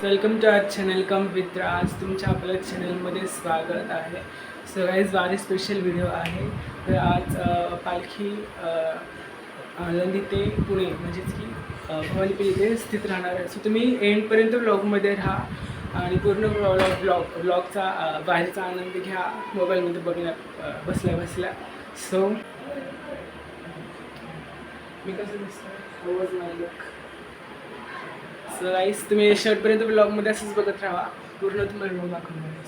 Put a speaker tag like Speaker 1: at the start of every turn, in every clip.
Speaker 1: Welcome to our channel come with आज तुमच्या आपल्या चॅनलमध्ये स्वागत आहे. So guys Wari special video आहे. तर आज पालखी आळंदी ते पुणे म्हणजेच की भवानीपेठ इथे स्थित राहणार आहे. सो तुम्ही एंडपर्यंत ब्लॉगमध्ये राहा आणि पूर्ण ब्लॉगचा बाहेरचा आनंद घ्या मोबाईलमध्ये बघण्यात बसल्या. सो मी कसं दिसतं was my look. So guys तुम्ही शेवटपर्यंत ब्लॉगमध्ये असंच बघत राहा, पूर्ण तुम्हाला ब्लॉग दाखवणार आहे.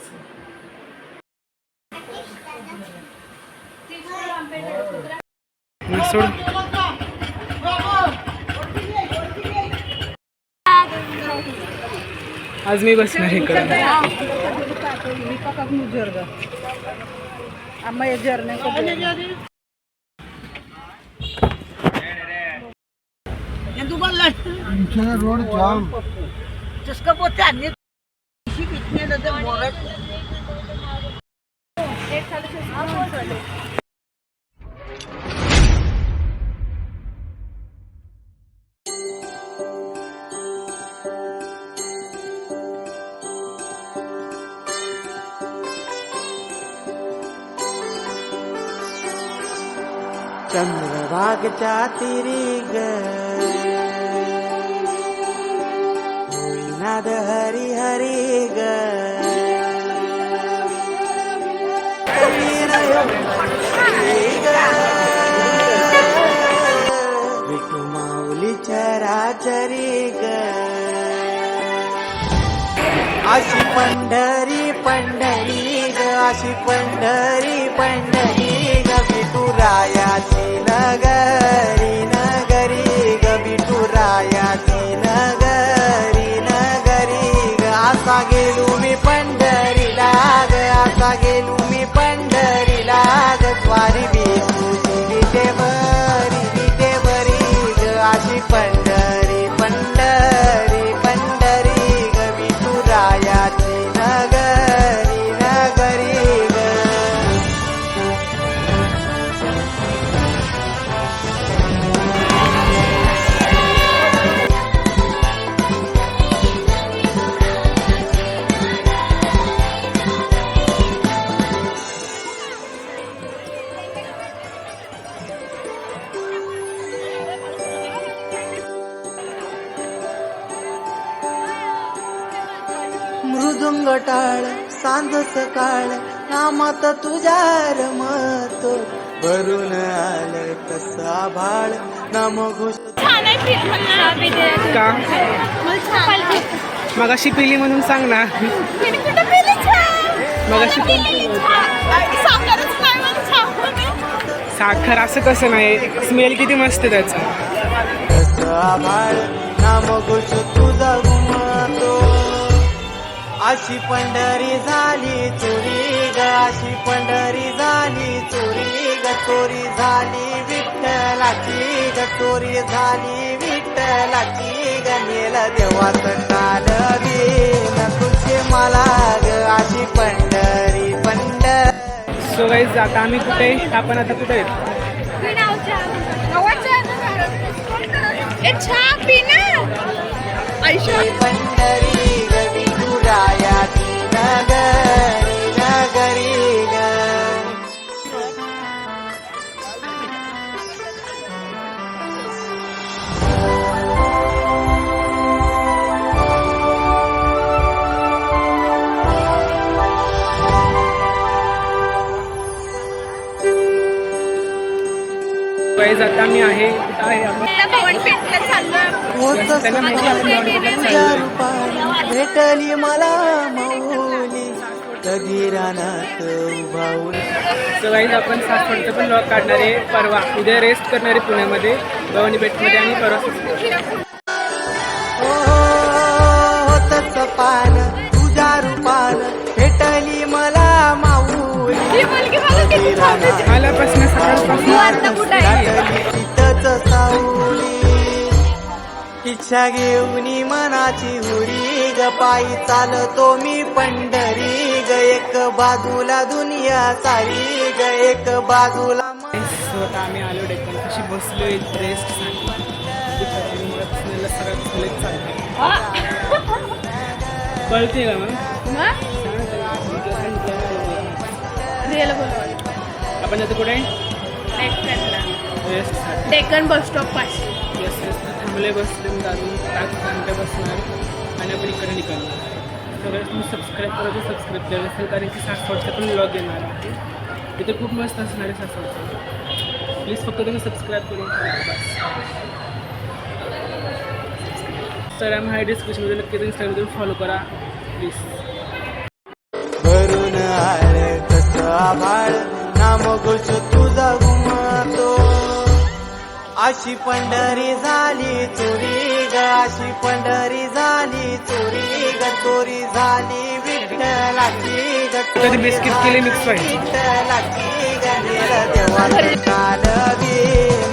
Speaker 1: सोड आज मी बसणार इकडे.
Speaker 2: रोड जाम
Speaker 3: जिसका वो चांदी कितने लगे मोरत
Speaker 2: चंद्रभागच्या तिरी ग नाद हरी हरी ग विठू माऊली चराचरी ग अशी पंढरी पंढरी ग अशी पंढरी पंढरी ग विठू रायाची नगरी नगरी ग विठू रायाची नगरी नगरी ग असा गेलो मी पंढरीला ग असा गेलो मी पंढरीला ग स्वारी विठे बरी ग अशी पंढरी पंढरी पंढरी ग विठू रायाची नगरी नगरी ग मृदुंग टाळ सांज सकाळ नामात तुझ्या रमत भरून आलं कसा भाळ नाम घोष
Speaker 1: का मगाशी पिली म्हणून सांग ना. मगाशी साखर असं कसं नाही, स्मेल किती मस्त त्याचा.
Speaker 2: कसा भाळ नाम घोष तुझा घुमतो अशी पंढरी झाली चोरी ग अशी पंढरी झाली चोरी ग चोरी झाली विठ्ठलाची ग चोरी झाली विठ्ठलाची ग नेल देवाचं काल न तुझे मला ग अशी पंढरी पंढरी.
Speaker 1: सो गाईज आता आम्ही कुठे आपण आता कुठे आहेत?
Speaker 2: पंढरी ग विठू रायाची नगरी नगरी ग
Speaker 1: गाईज आता मी आहे कुठं आहे आपण? त्यांना माहिती आहे आपण
Speaker 2: तुझ्या रूपाने भेटली मला माऊली कधी रानात उभावली.
Speaker 1: सो गाईज आपण सासवडचं पण ब्लॉग काढणार आहे परवा. उद्या रेस्ट करणार आहे पुण्यामध्ये भवानीपेठमध्ये आणि परवा
Speaker 2: होतच पान तुझ्या रूपान भेटली मला माऊली कधी रानात
Speaker 1: आल्यापासून सकाळपासून
Speaker 2: तिथंच सावली इच्छा घेऊन मनाची हुरी ग पायी चालतो मी पंढरी ग एक बाजूला दुनिया सारी ग एक बाजूला
Speaker 1: स्वतः आम्ही आलो डेक्कन कशी बसलो रेस्ट साठी सगळ्यात चालू कळते का मग?
Speaker 4: मग रिअल बोल.
Speaker 1: आपण आता कुठे
Speaker 4: डेक्कनला.
Speaker 1: येस
Speaker 4: डेक्कन बस स्टॉप पाशी.
Speaker 1: येस येस थांबले बसले जाऊन तास घंटे बसणार आणि आपण इकडे निघणार. सगळ्यात तुम्ही सबस्क्राईब करायचं सबस्क्राईब केलं असेल कारण की सासवडचा पण ब्लॉग येणार आहे. इथे खूप मस्त असणार आहे सासवडचं. प्लीज फक्त तुम्ही सबस्क्राईब करून ठेवा बस. तर आम्ही डिस्क्रिप्शनमध्ये नक्की इंस्टाग्रामवरून फॉलो करा प्लीज.
Speaker 2: भरून आले कसं आभाळ नाम घोष तुझा घुमतो. अशी पंढरी झाली चोरी ग अशी पंढरी झाली चोरी ग चोरी झाली विठ्ठलाची ग
Speaker 1: कधी बिस्किट केले मिक्स व्हायचे.
Speaker 2: विठ्ठलाची ग देवाचं कालवी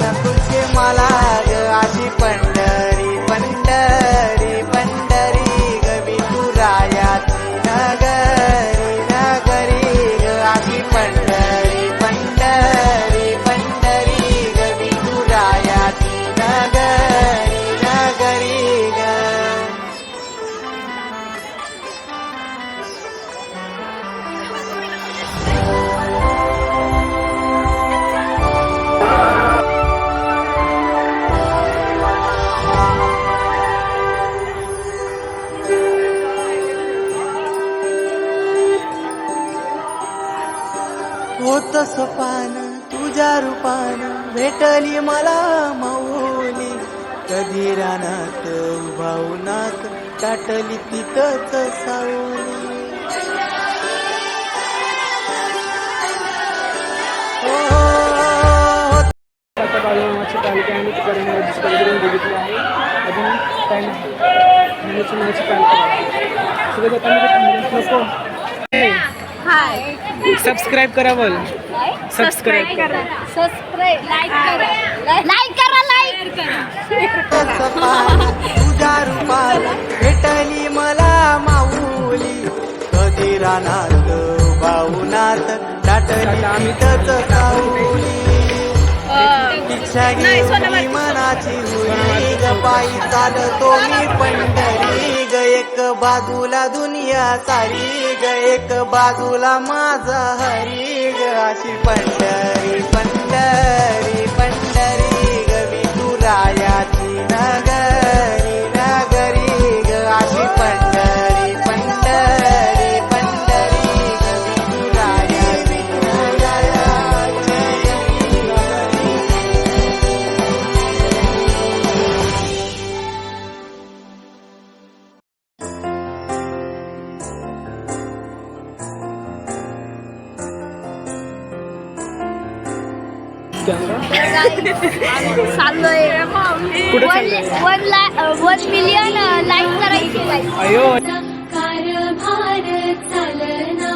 Speaker 2: न तुझे मला ग अशी पंढरी पंढरी पंढरी ग विठुरायाची नगरी नगरी ग अशी पंढरी पंढरी पंढरी ग विठुरायाची नगरी नगरी ग. होत सोपान तुझ्या रूपान भेटली मला माऊली. कधी रानात उभा उन्हात दाटली तिथंच सावली.
Speaker 1: आता बाळूमामाची पालखी आम्ही तिकडे करून बघितली आहे. अजून माझी पालखी सगळं जाताना नको.
Speaker 4: हाय.
Speaker 1: सबस्क्राईब करा बोल. सबस्क्राईब करा.
Speaker 4: सबस्क्राईब लाईक करा. लाईक करा लाईक करा.
Speaker 2: सपान तुझ्या रूपाला भेटली मला माऊली. कधी रानात बाहुनात दाटली तिथंच सावली. इच्छा घेऊन मनाची हुरी ग पायी चालतो मी पंढरी ग. एक बाजूला दुनिया सारी ग एक बाजूला माझा हरी ग. अशी पंढरी पंढरी पंढरी ग विठुरायाची नगरी नगरी ग. अशी पंढरी पंढरी पंढरी ग विठुरायाची नगरी.
Speaker 4: चाललोय.
Speaker 1: कुठे चाललंय?
Speaker 4: 1 मिलियन लाईक करायची.
Speaker 1: अयो
Speaker 5: कारभार चालना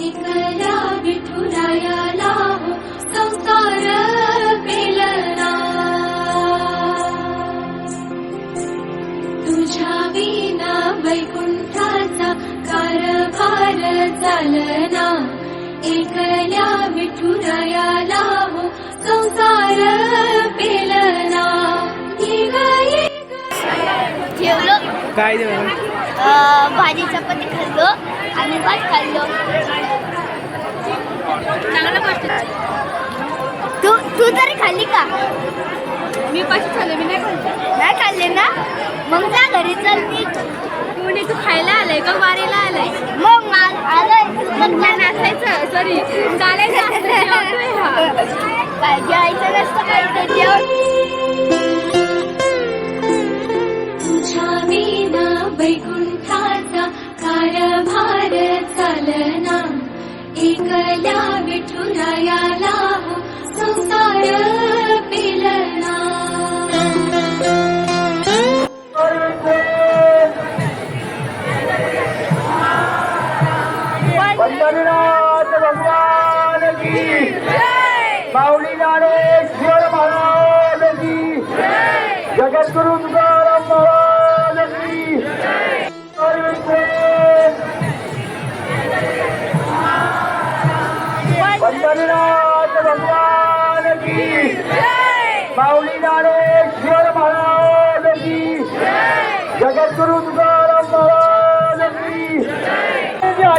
Speaker 5: एकला विठुरायाला संसार पेलना. तुझ्या विना वैकुंठाचा कारभार चालना. एकल्या विठुरायाला संसार पेलना.
Speaker 4: जेवलो.
Speaker 1: काय देणार?
Speaker 4: भाजी चपाती खाल्लो आणि भात खाल्लो. चांगलं वाटतं. तू तरी खाल्ली का? मी पाशी खाल्ले. मी नाही खाल्ले ना. मग जा घरी चल. तू खायला आलाय का वारीला आलाय? मग आलोय. मग नाचायचं सॉरी चालायचं काय जेवायचं नसतं काय जेवण.
Speaker 5: तुझ्या विना वैकुंठाचा कारभार चालना. एकल्या विठुरायाला संसार पेलना.
Speaker 2: पंढरीनाथ भगवान की माऊली ज्ञानेश्वर महाराज की जगद्गुरु तुकाराम महाराज की. पंढरीनाथ भगवान की माऊली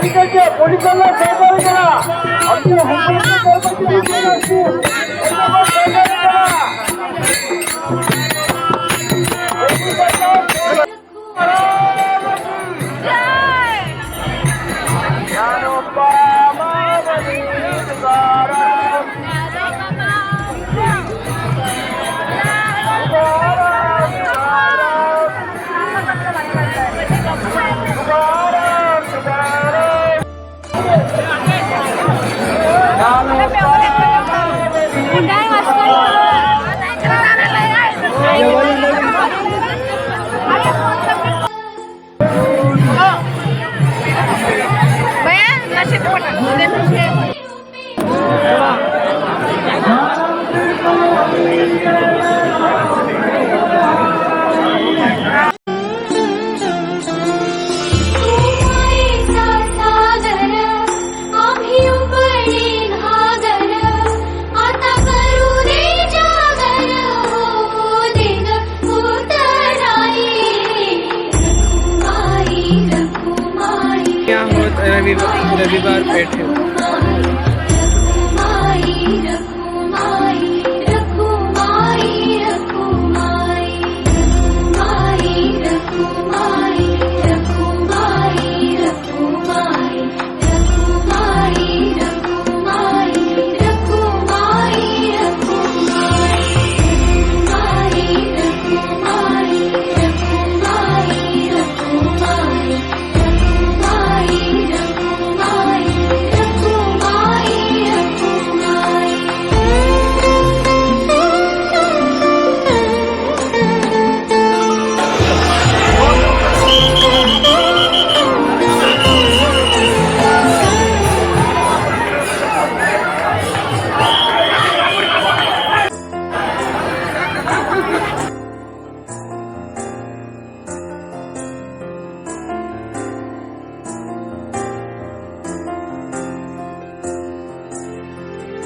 Speaker 2: नागरिकांच्या पोलिसांना सहकार्य करा. आमचे होमगार्डचे कर्मचारी कोण असतील त्यांना पण सहकार्य करा. ज्ञानोबा माऊली तुकाराम.
Speaker 5: मायेचा सागर आम्ही उपडी घागर आता करू दे जागर हो दे ग उतराई रखुमाई
Speaker 1: मी आहोत रविवार पेठे.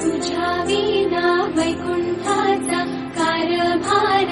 Speaker 5: तुझ्या विना वैकुंठाचा कारभार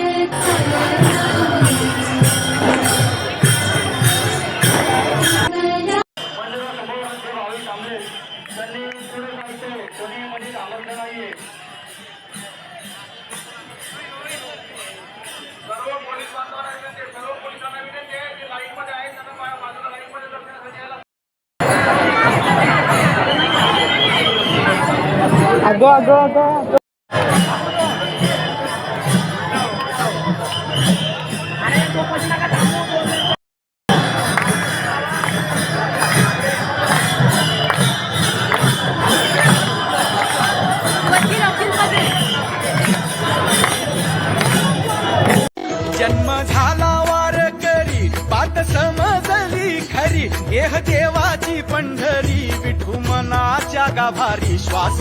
Speaker 6: जन्म झाला वारकरी बात समजली खरी देह देवाची पंढरी विठू मनाच्या गाभारी श्वास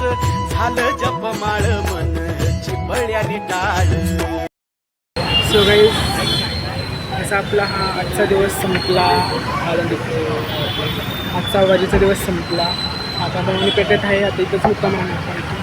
Speaker 6: झालं जपमाळ मन चिपळ्यानी टाळ.
Speaker 1: सो गाईज असा आपला हा आजचा दिवस संपला. आजचा वाजेचा दिवस संपला. आता मी पेठेत आहे. आता इथंच मुक्काम राहणार.